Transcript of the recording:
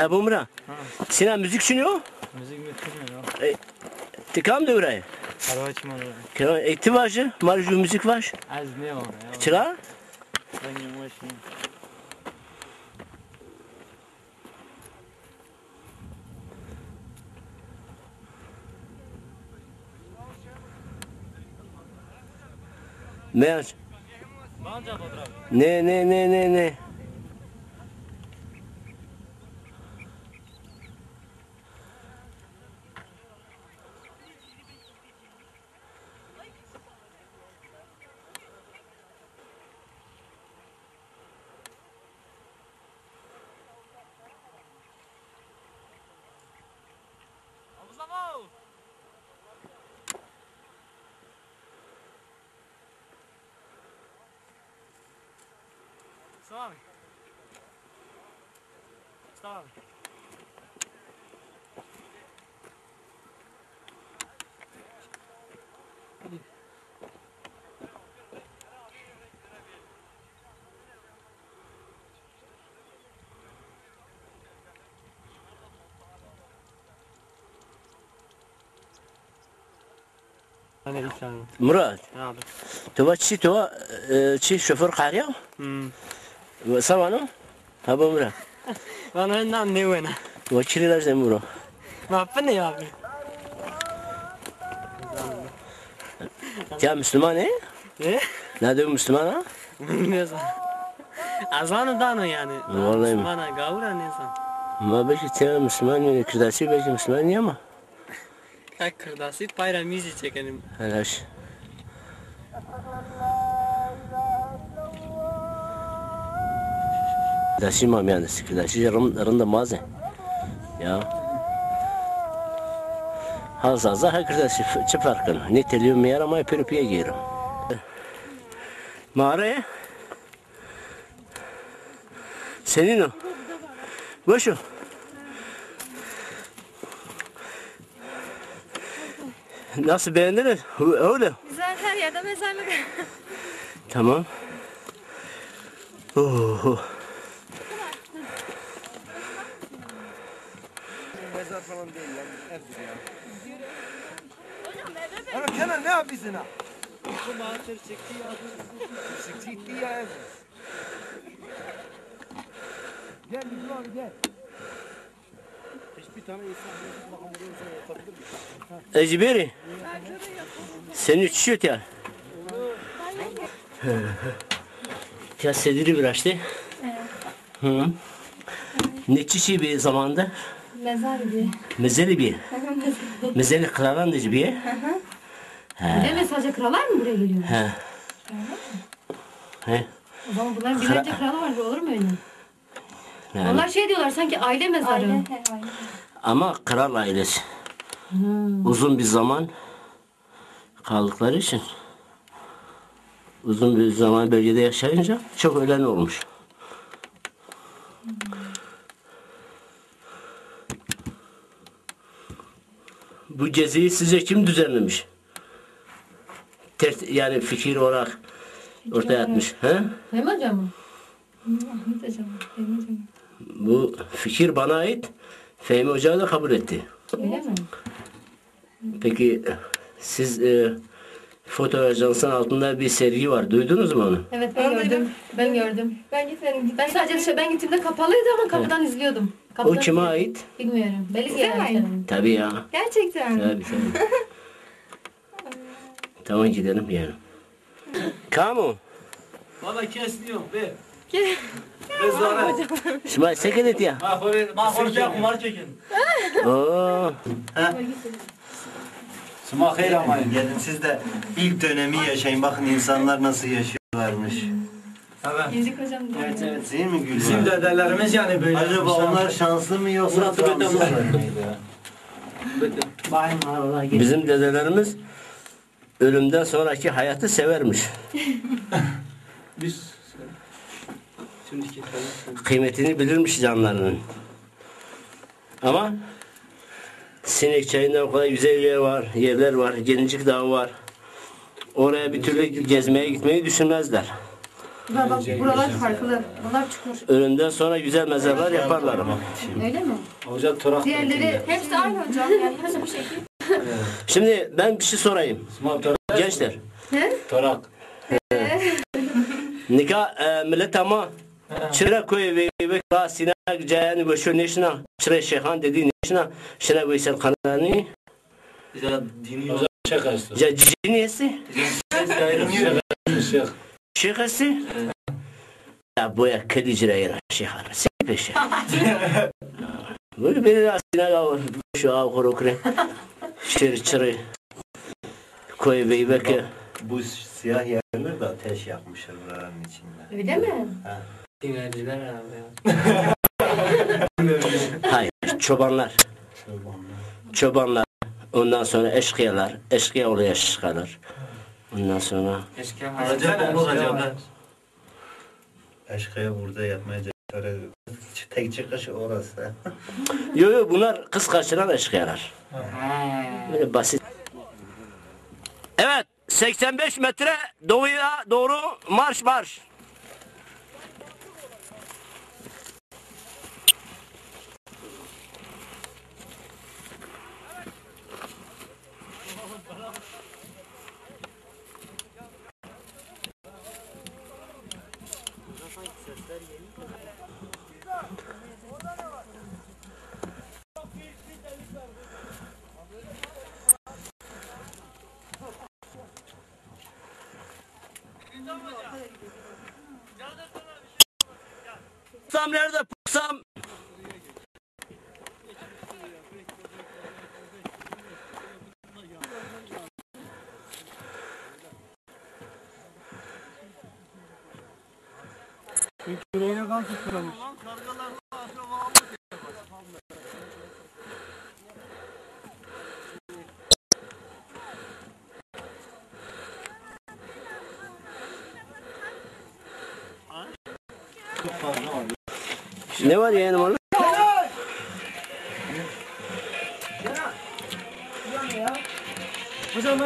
Ha bu Mura. Sinan müzik sunuyor. Müzik bitirmiyor. Tikam da oraya. Arvaç mı oraya? Kenan ektivajı, marju müzik var. Az ne oraya? Çıra? Ben yavaşım. Meğer. Ne. Tamam. Tamam. Murat. Abi. Tuva çi tuva çi şoför kariya? Savano? Ha bu Murat. Bana önden ne oyna? Tuva çiriler sen Murat. Ne yapın ya abi? Ya Müslüman ne? Ne? Ne diyor Müslüman ha? Ne san? Azanı da ne yani? Vallahi. Bana gavura ne san? Ma belki sen Müslüman yani kırdası belki Müslüman niye ama? Kak kırdası payramizi çekelim. Helaş. Kırdaşı mı yani? Kırdaşı rında maze. Ya. Hazza ha kırdaşı çı farkın. Ne teliyor meğer ama perüpiye giyerim. Mağaraya. Senin o. Boş o. Nasıl beğendiniz? Öyle. Güzel, her yerde mezarlık. Tamam. Oh. Mezar falan değil ya. Evdir ya. Ama Kenan ne yapıyorsun ha? Bu mahşer çekti ya. Çekti ya ev. Gel Yüzü abi gel. Hiçbir tane insan bakalım buraya yapabilir mi? Eciberi. Seni uçuşuyor ya. Ya sediri bir açtı. Hı. Ne çişi bir zamanda? Mezar diye. Mezeli bir. Mezeli kralan da bir. Buraya mesajca krallar mı buraya geliyor? He. He. O zaman bunların binlerce kralı var, olur mu öyle? Yani. Onlar şey diyorlar sanki aile mezarı. Aile. Ama kral ailesi. Uzun bir zaman kaldıkları için uzun bir zaman bölgede yaşayınca çok ölen olmuş. Bu geziyi sizce kim düzenlemiş? Yani fikir olarak ortaya atmış. He? Fehmi Hoca mı? Ahmet Hoca mı? Fehmi Hoca mı? Bu fikir bana ait. Fehmi Hoca da kabul etti. Öyle mi? Peki siz foto ajansının altında bir sergi var. Duydunuz mu onu? Evet ben gördüm. Ben gördüm. Ben gitmedim. Ben sadece ben gittiğimde kapalıydı ama kapıdan izliyordum. Kapıdan O kime ait? Bilmiyorum. Belediye. Tabii ya. Gerçekten. Tabii. Tamam gidelim yani. Kamu. Valla kesmiyor be. İsmail seket et ya. Mahvolacak kumar çekin. Oo. Sıma hayır ama gelin siz de ilk dönemi yaşayın. Bakın insanlar nasıl yaşıyorlarmış. Evet. Gezik hocam. Evet. Değil mi Gülüyor? Bizim dedelerimiz yani böyle. Acaba onlar şanslı mı yoksa Murat'ı şanssız betem mıydı? Bizim dedelerimiz ölümden sonraki hayatı severmiş. Biz şimdiki Kıymetini bilirmiş canlarının. Ama Sinek Çayı'nda o kadar güzel yerler var. Gelincik Dağı var. Oraya bir türlü gezmeye gitmeyi düşünmezler. Bak buralar farklı. Bunlar çukur. Ölümden sonra güzel mezarlar yaparlar ama. Öyle mi? Hoca torak. Diğerleri hepsi aynı hocam. Yani hepsi bu şekil. Şimdi ben bir şey sorayım. Gençler. Torak. Nikah millet ama çıra koy ve kasina geceni ve şu neşna çıra şeyhan dedi neşna şuna Veysel kanani Hoca şakası. ciniyesi şeyhası ya bu ya kedi cirayına şeyhan sepeşe böyle bir asina şu ağır şir çıra koy ve bek Bu siyah yerler de ateş yakmışlar buranın içinde. Öyle mi? Dinleyiciler abi. hayır çobanlar çobanlar ondan sonra eşkıyalar eşkıya oluyor eşkıyalar ondan sonra Keşke Eşkıya burada yatmaya cesaret ediyor. Tek çıkış orası. yo bunlar kız kaçıran eşkıyalar böyle basit. Evet 85 metre doğuya doğru marş marş. Puksam nerede puksam? Yüreğine kan tutturmuş. Ne var yeğenim orada? Hocam